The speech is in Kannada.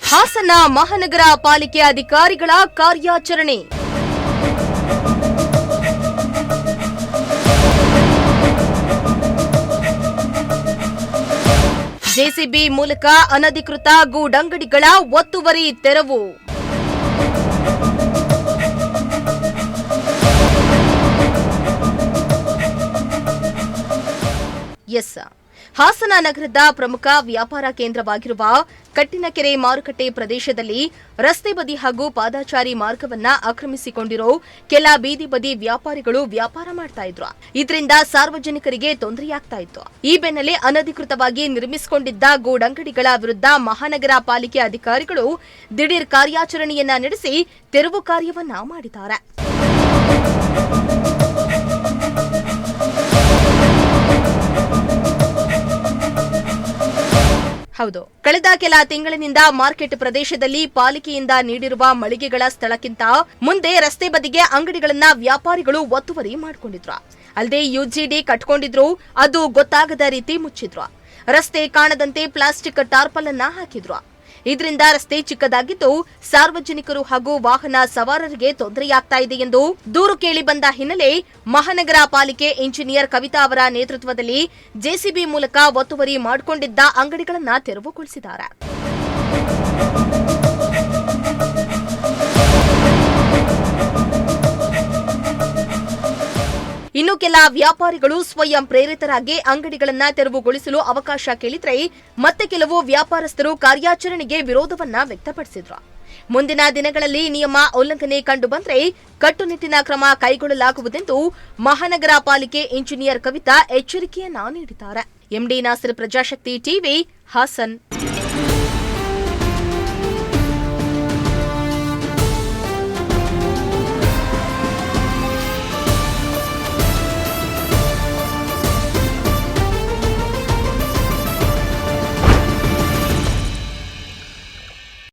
ಹಾಸನ ಮಹಾನಗರ ಪಾಲಿಕೆ ಅಧಿಕಾರಿಗಳ ಕಾರ್ಯಾಚರಣೆ. ಜೆಸಿಬಿ ಮೂಲಕ ಅನಧಿಕೃತ ಗೂಡಂಗಡಿಗಳ ಒತ್ತುವರಿ ತೆರವು. ಹಾಸನ ನಗರದ ಪ್ರಮುಖ ವ್ಯಾಪಾರ ಕೇಂದ್ರವಾಗಿರುವ ಕಟ್ಟಿನಕೆರೆ ಮಾರುಕಟ್ಟೆ ಪ್ರದೇಶದಲ್ಲಿ ರಸ್ತೆ ಬದಿ ಹಾಗೂ ಪಾದಚಾರಿ ಮಾರ್ಗವನ್ನ ಆಕ್ರಮಿಸಿಕೊಂಡಿರೋ ಕೆಲ ಬೀದಿ ಬದಿ ವ್ಯಾಪಾರಿಗಳು ವ್ಯಾಪಾರ ಮಾಡ್ತಾ ಇದ್ರು. ಇದರಿಂದ ಸಾರ್ವಜನಿಕರಿಗೆ ತೊಂದರೆಯಾಗ್ತಾ ಇತ್ತು. ಈ ಬೆನ್ನಲ್ಲೇ ಅನಧಿಕೃತವಾಗಿ ನಿರ್ಮಿಸಿಕೊಂಡಿದ್ದ ಗೂಡಂಗಡಿಗಳ ವಿರುದ್ಧ ಮಹಾನಗರ ಪಾಲಿಕೆ ಅಧಿಕಾರಿಗಳು ದಿಢೀರ್ ಕಾರ್ಯಾಚರಣೆಯನ್ನ ನಡೆಸಿ ತೆರವು ಕಾರ್ಯವನ್ನ ಮಾಡಿದ್ದಾರೆ. ಹೌದು, ಕಳೆದ ಕೆಲ ತಿಂಗಳಿನಿಂದ ಮಾರ್ಕೆಟ್ ಪ್ರದೇಶದಲ್ಲಿ ಪಾಲಿಕೆಯಿಂದ ನೀಡಿರುವ ಮಳಿಗೆಗಳ ಸ್ಥಳಕ್ಕಿಂತ ಮುಂದೆ ರಸ್ತೆ ಬದಿಗೆ ಅಂಗಡಿಗಳನ್ನ ವ್ಯಾಪಾರಿಗಳು ಒತ್ತುವರಿ ಮಾಡಿಕೊಂಡಿದ್ರು. ಅಲ್ಲದೆ ಯುಜಿಡಿ ಕಟ್ಕೊಂಡಿದ್ರು, ಅದು ಗೊತ್ತಾಗದ ರೀತಿ ಮುಚ್ಚಿದ್ರು. ರಸ್ತೆ ಕಾಣದಂತೆ ಪ್ಲಾಸ್ಟಿಕ್ ಟಾರ್ಪಲ್ ಅನ್ನ ಹಾಕಿದ್ರು. ಇದರಿಂದ ರಸ್ತೆ ಚಿಕ್ಕದಾಗಿದ್ದು ಸಾರ್ವಜನಿಕರು ಹಾಗೂ ವಾಹನ ಸವಾರರಿಗೆ ತೊಂದರೆಯಾಗ್ತಾ ಇದೆ ಎಂದು ದೂರು ಕೇಳಿ ಬಂದ ಹಿನ್ನೆಲೆ ಮಹಾನಗರ ಪಾಲಿಕೆ ಇಂಜಿನಿಯರ್ ಕವಿತಾ ಅವರ ನೇತೃತ್ವದಲ್ಲಿ ಜೆಸಿಬಿ ಮೂಲಕ ಒತ್ತುವರಿ ಮಾಡಿಕೊಂಡಿದ್ದ ಅಂಗಡಿಗಳನ್ನು ತೆರವುಗೊಳಿಸಿದ್ದಾರೆ. ಇನ್ನು ಕೆಲ ವ್ಯಾಪಾರಿಗಳು ಸ್ವಯಂ ಪ್ರೇರಿತರಾಗಿ ಅಂಗಡಿಗಳನ್ನ ತೆರವುಗೊಳಿಸಲು ಅವಕಾಶ ಕೇಳಿದ್ರೆ ಮತ್ತೆ ಕೆಲವು ವ್ಯಾಪಾರಸ್ಥರು ಕಾರ್ಯಾಚರಣೆಗೆ ವಿರೋಧವನ್ನ ವ್ಯಕ್ತಪಡಿಸಿದ್ರು. ಮುಂದಿನ ದಿನಗಳಲ್ಲಿ ನಿಯಮ ಉಲ್ಲಂಘನೆ ಕಂಡು ಬಂದರೆ ಕಟ್ಟುನಿಟ್ಟಿನ ಕ್ರಮ ಕೈಗೊಳ್ಳಲಾಗುವುದೆಂದು ಮಹಾನಗರ ಪಾಲಿಕೆ ಇಂಜಿನಿಯರ್ ಕವಿತಾ ಎಚ್ಚರಿಕೆಯನ್ನ ನೀಡಿದ್ದಾರೆ. MD Nasar, Prajashakti TV, Haasan.